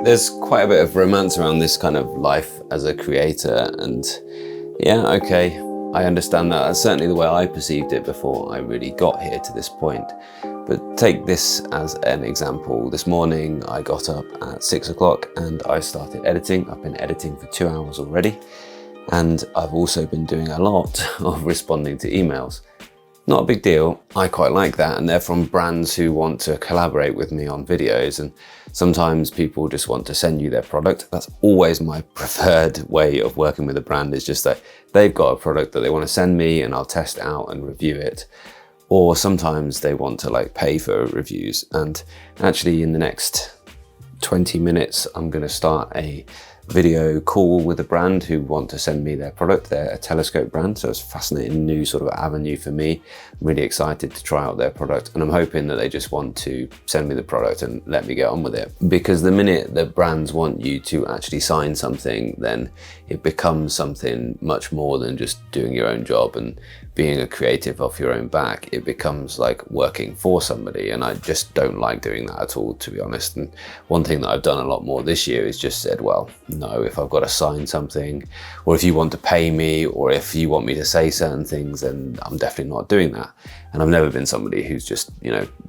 There's quite a bit of romance around this kind of life as a creator, and yeah, okay, I understand that. That's certainly the way I perceived it before I really got here to this point. But take this as an example. This morning I got up at 6 o'clock and I started editing. I've been editing for 2 hours already, and I've also been doing a lot of responding to emails. Not a big deal. I quite like that, and they're from brands who want to collaborate with me on videos, and sometimes people just want to send you their product. That's always my preferred way of working with a brand, is just that they've got a product that they want to send me and I'll test it out and review it. Or sometimes they want to pay for reviews, and actually in the next 20 minutes I'm going to start a video call with a brand who want to send me their product. They're a telescope brand, so it's a fascinating new sort of avenue for me. I'm really excited to try out their product, and I'm hoping that they just want to send me the product and let me get on with it. Because the minute that brands want you to actually sign something, then it becomes something much more than just doing your own job and being a creative off your own back. It becomes like working for somebody, and I just don't like doing that at all, to be honest. And one thing that I've done a lot more this year is just said, well, no, if I've got to sign something, or if you want to pay me, or if you want me to say certain things, then I'm definitely not doing that. And I've never been somebody who's just,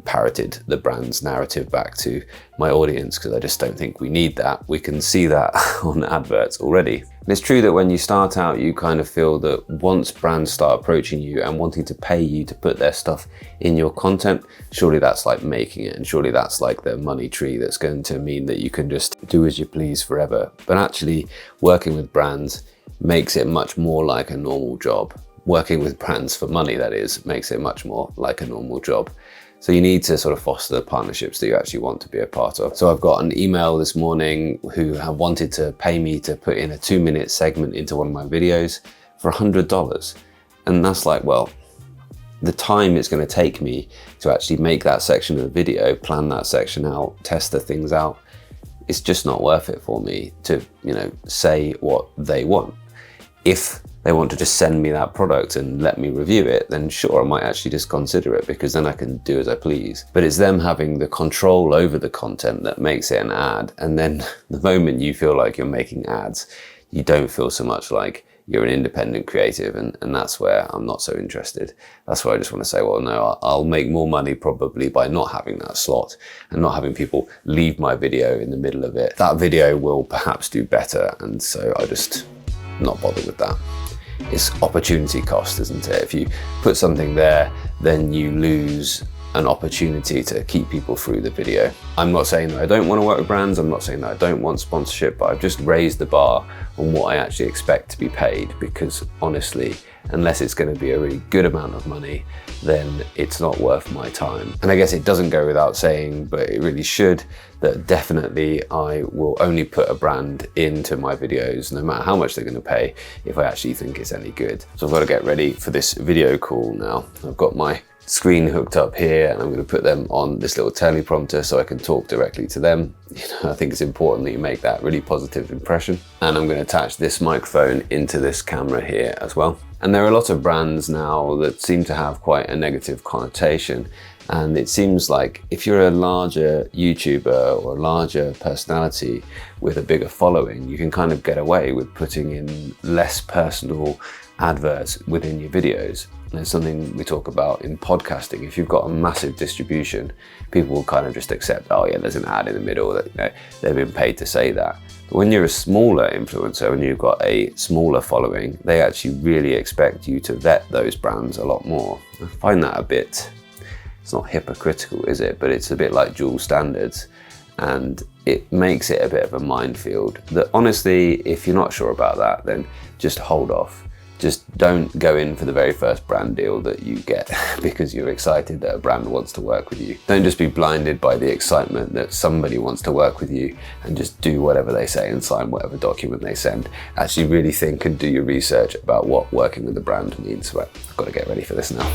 parroted the brand's narrative back to my audience, because I just don't think we need that. We can see that on adverts already. And it's true that when you start out, you kind of feel that once brands start approaching you and wanting to pay you to put their stuff in your content, surely that's like making it, and surely that's like the money tree that's going to mean that you can just do as you please forever. But actually, working with brands makes it much more like a normal job. Working with brands for money, that is, makes it much more like a normal job. So you need to sort of foster the partnerships that you actually want to be a part of. So I've got an email this morning who have wanted to pay me to put in a 2-minute segment into one of my videos for $100. And that's like, well, the time it's going to take me to actually make that section of the video, plan that section out, test the things out, it's just not worth it for me to, say what they want. If they want to just send me that product and let me review it, then sure, I might actually just consider it, because then I can do as I please. But it's them having the control over the content that makes it an ad. And then the moment you feel like you're making ads, you don't feel so much like you're an independent creative, and that's where I'm not so interested. That's where I just want to say, well, no, I'll make more money probably by not having that slot and not having people leave my video in the middle of it. That video will perhaps do better, and so I just not bother with that. It's opportunity cost, isn't it? If you put something there, then you lose an opportunity to keep people through the video. I'm not saying that I don't want to work with brands, I'm not saying that I don't want sponsorship, but I've just raised the bar on what I actually expect to be paid, because honestly, unless it's going to be a really good amount of money, then it's not worth my time. And I guess it doesn't go without saying, but it really should, that definitely I will only put a brand into my videos, no matter how much they're going to pay, if I actually think it's any good. So I've got to get ready for this video call now. I've got my screen hooked up here, and I'm going to put them on this little teleprompter so I can talk directly to them. I think it's important that you make that really positive impression. And I'm going to attach this microphone into this camera here as well. And there are a lot of brands now that seem to have quite a negative connotation. And it seems like if you're a larger YouTuber or a larger personality with a bigger following, you can kind of get away with putting in less personal adverts within your videos. And it's something we talk about in podcasting. If you've got a massive distribution, people will kind of just accept, oh yeah, there's an ad in the middle, that they've been paid to say that. But when you're a smaller influencer, when you've got a smaller following, they actually really expect you to vet those brands a lot more. I find that a bit, it's not hypocritical, is it? But it's a bit like dual standards, and it makes it a bit of a minefield that honestly, if you're not sure about that, then just hold off. Just don't go in for the very first brand deal that you get because you're excited that a brand wants to work with you. Don't just be blinded by the excitement that somebody wants to work with you and just do whatever they say and sign whatever document they send. Actually really think and do your research about what working with a brand means. Right, I've got to get ready for this now.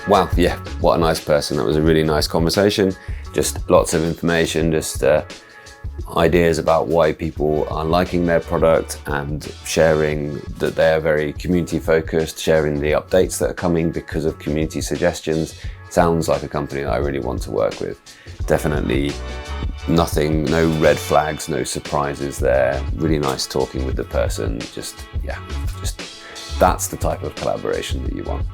Wow, yeah, what a nice person. That was a really nice conversation. Just lots of information, just ideas about why people are liking their product, and sharing that they're very community focused, sharing the updates that are coming because of community suggestions. Sounds like a company that I really want to work with. Definitely Nothing, no red flags, no surprises there. Really nice talking with the person. Just, yeah, just that's the type of collaboration that you want.